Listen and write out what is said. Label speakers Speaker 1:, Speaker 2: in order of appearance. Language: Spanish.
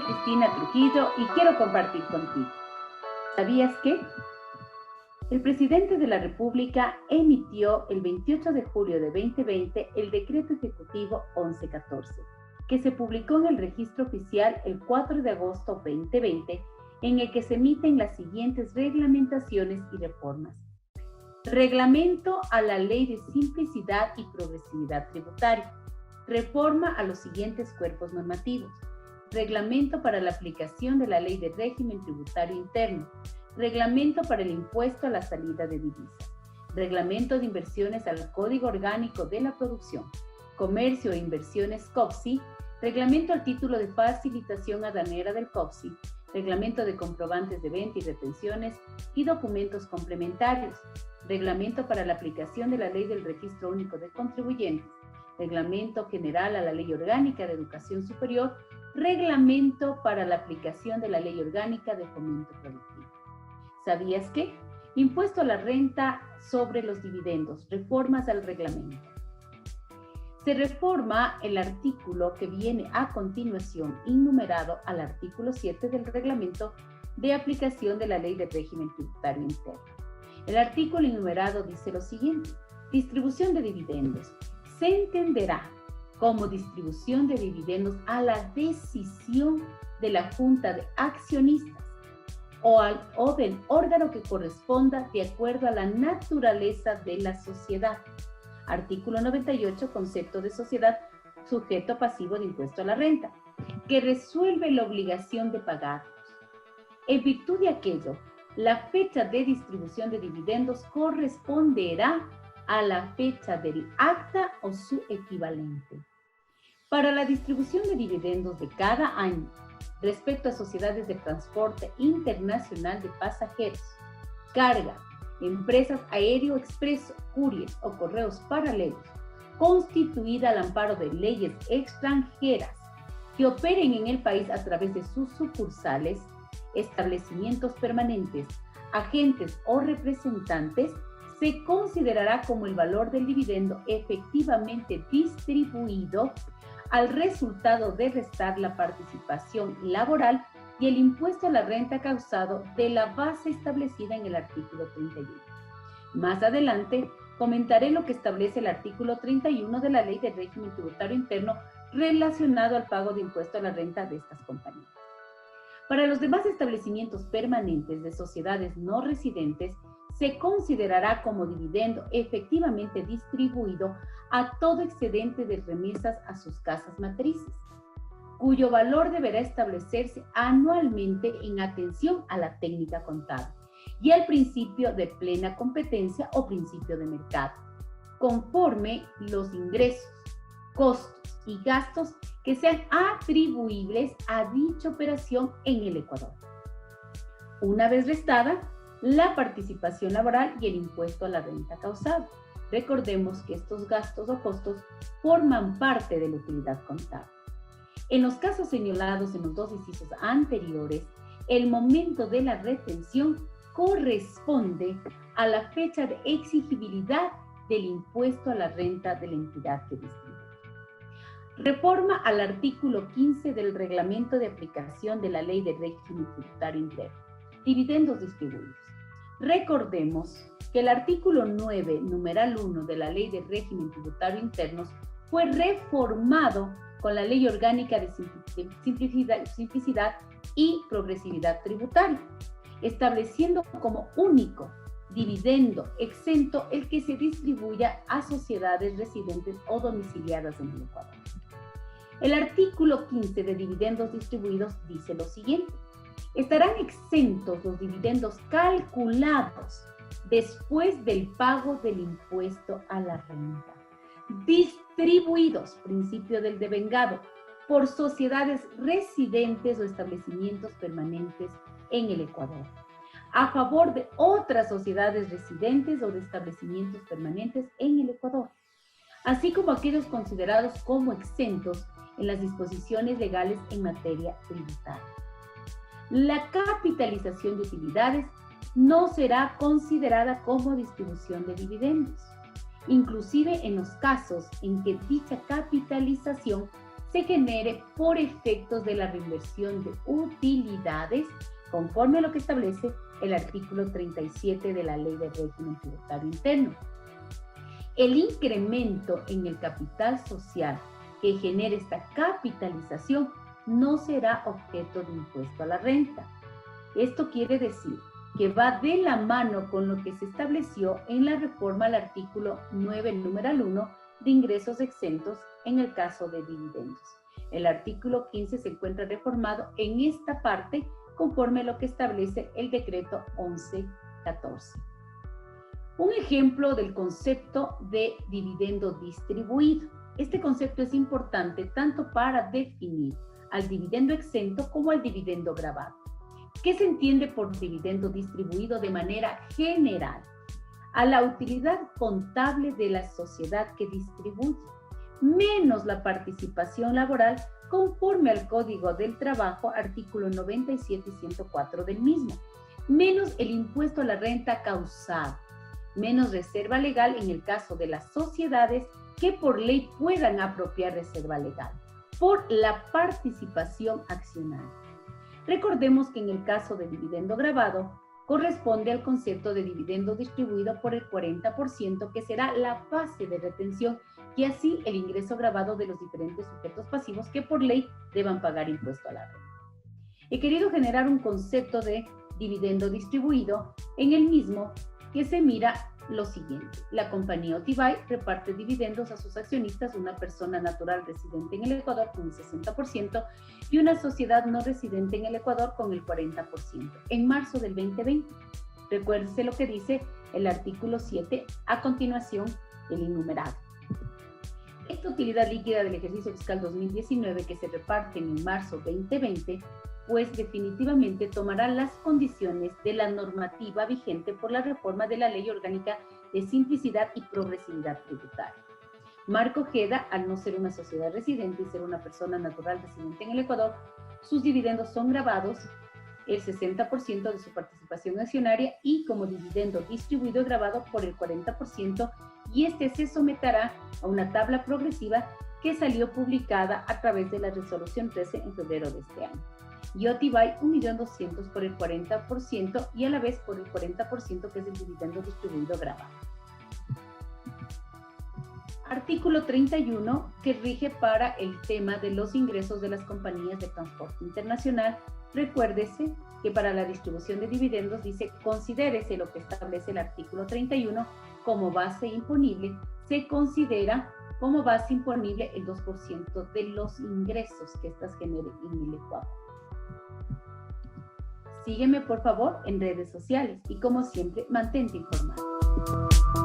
Speaker 1: Cristina Trujillo y quiero compartir contigo. ¿Sabías que? El presidente de la República emitió el 28 de julio de 2020 el decreto ejecutivo 1114, que se publicó en el registro oficial el 4 de agosto 2020, en el que se emiten las siguientes reglamentaciones y reformas. Reglamento a la Ley de Simplicidad y Progresividad Tributaria. Reforma a los siguientes cuerpos normativos. Reglamento para la aplicación de la Ley de Régimen Tributario Interno. Reglamento para el impuesto a la salida de divisas. Reglamento de inversiones al Código Orgánico de la Producción. Comercio e Inversiones COFCI. Reglamento al título de facilitación aduanera del COFCI. Reglamento de comprobantes de venta y retenciones y documentos complementarios. Reglamento para la aplicación de la Ley del Registro Único de Contribuyentes. Reglamento general a la Ley Orgánica de Educación Superior. Reglamento para la aplicación de la Ley Orgánica de Fomento Productivo. ¿Sabías qué? Impuesto a la renta sobre los dividendos, reformas al reglamento. Se reforma el artículo que viene a continuación, innumerado al artículo 7 del reglamento de aplicación de la Ley de Régimen Tributario Interno. El artículo innumerado dice lo siguiente: distribución de dividendos. Se entenderá como distribución de dividendos a la decisión de la Junta de Accionistas o del órgano que corresponda de acuerdo a la naturaleza de la sociedad. Artículo 98, concepto de sociedad, sujeto pasivo de impuesto a la renta, que resuelve la obligación de pagarlos. En virtud de aquello, la fecha de distribución de dividendos corresponderá a la fecha del acta o su equivalente. Para la distribución de dividendos de cada año, respecto a sociedades de transporte internacional de pasajeros, carga, empresas aéreo expreso, couriers o correos paralelos, constituida al amparo de leyes extranjeras que operen en el país a través de sus sucursales, establecimientos permanentes, agentes o representantes, se considerará como el valor del dividendo efectivamente distribuido al resultado de restar la participación laboral y el impuesto a la renta causado de la base establecida en el artículo 31. Más adelante comentaré lo que establece el artículo 31 de la Ley de Régimen Tributario Interno relacionado al pago de impuesto a la renta de estas compañías. Para los demás establecimientos permanentes de sociedades no residentes, se considerará como dividendo efectivamente distribuido a todo excedente de remesas a sus casas matrices, cuyo valor deberá establecerse anualmente en atención a la técnica contable y al principio de plena competencia o principio de mercado, conforme los ingresos, costos y gastos que sean atribuibles a dicha operación en el Ecuador. Una vez restada la participación laboral y el impuesto a la renta causado. Recordemos que estos gastos o costos forman parte de la utilidad contable. En los casos señalados en los dos incisos anteriores, el momento de la retención corresponde a la fecha de exigibilidad del impuesto a la renta de la entidad que distribuye. Reforma al artículo 15 del Reglamento de Aplicación de la Ley de Régimen Tributario Interno. Dividendos distribuidos. Recordemos que el artículo 9, numeral 1 de la Ley de Régimen Tributario Interno fue reformado con la Ley Orgánica de Simplicidad y Progresividad Tributaria, estableciendo como único dividendo exento el que se distribuya a sociedades residentes o domiciliadas en el Ecuador. El artículo 15 de dividendos distribuidos dice lo siguiente: estarán exentos los dividendos calculados después del pago del impuesto a la renta, distribuidos, principio del devengado, por sociedades residentes o establecimientos permanentes en el Ecuador, a favor de otras sociedades residentes o de establecimientos permanentes en el Ecuador, así como aquellos considerados como exentos en las disposiciones legales en materia tributaria. La capitalización de utilidades no será considerada como distribución de dividendos, inclusive en los casos en que dicha capitalización se genere por efectos de la reinversión de utilidades, conforme a lo que establece el artículo 37 de la Ley de Régimen Tributario Interno. El incremento en el capital social que genere esta capitalización no será objeto de impuesto a la renta. Esto quiere decir que va de la mano con lo que se estableció en la reforma al artículo 9, numeral 1 de ingresos exentos en el caso de dividendos. El artículo 15 se encuentra reformado en esta parte conforme a lo que establece el decreto 1114. Un ejemplo del concepto de dividendo distribuido. Este concepto es importante tanto para definir al dividendo exento como al dividendo gravado. ¿Qué se entiende por dividendo distribuido de manera general? A la utilidad contable de la sociedad que distribuye, menos la participación laboral conforme al Código del Trabajo, artículo 97 y 104 del mismo, menos el impuesto a la renta causado, menos reserva legal en el caso de las sociedades que por ley puedan apropiar reserva legal, por la participación accionaria. Recordemos que en el caso de dividendo gravado, corresponde al concepto de dividendo distribuido por el 40%, que será la base de retención y así el ingreso gravado de los diferentes sujetos pasivos que por ley deban pagar impuesto a la renta. He querido generar un concepto de dividendo distribuido en el mismo que se mira lo siguiente. La compañía Otibay reparte dividendos a sus accionistas, una persona natural residente en el Ecuador con el 60% y una sociedad no residente en el Ecuador con el 40%, en marzo del 2020. Recuérdese lo que dice el artículo 7, a continuación el enumerado. Esta utilidad líquida del ejercicio fiscal 2019 que se reparte en marzo 2020, pues definitivamente tomará las condiciones de la normativa vigente por la reforma de la Ley Orgánica de Simplicidad y Progresividad Tributaria. Marco Ojeda, al no ser una sociedad residente y ser una persona natural residente en el Ecuador, sus dividendos son gravados el 60% de su participación accionaria y como dividendo distribuido grabado por el 40%, y este se someterá a una tabla progresiva que salió publicada a través de la resolución 13 en febrero de este año. Y Otibay 1.200.000 por el 40% y a la vez por el 40% que es el dividendo distribuido grabado. Artículo 31 que rige para el tema de los ingresos de las compañías de transporte internacional. Recuérdese que para la distribución de dividendos dice considérese lo que establece el artículo 31 como base imponible. Se considera como base imponible el 2% de los ingresos que éstas generen en el Ecuador. Sígueme por favor en redes sociales y como siempre mantente informado.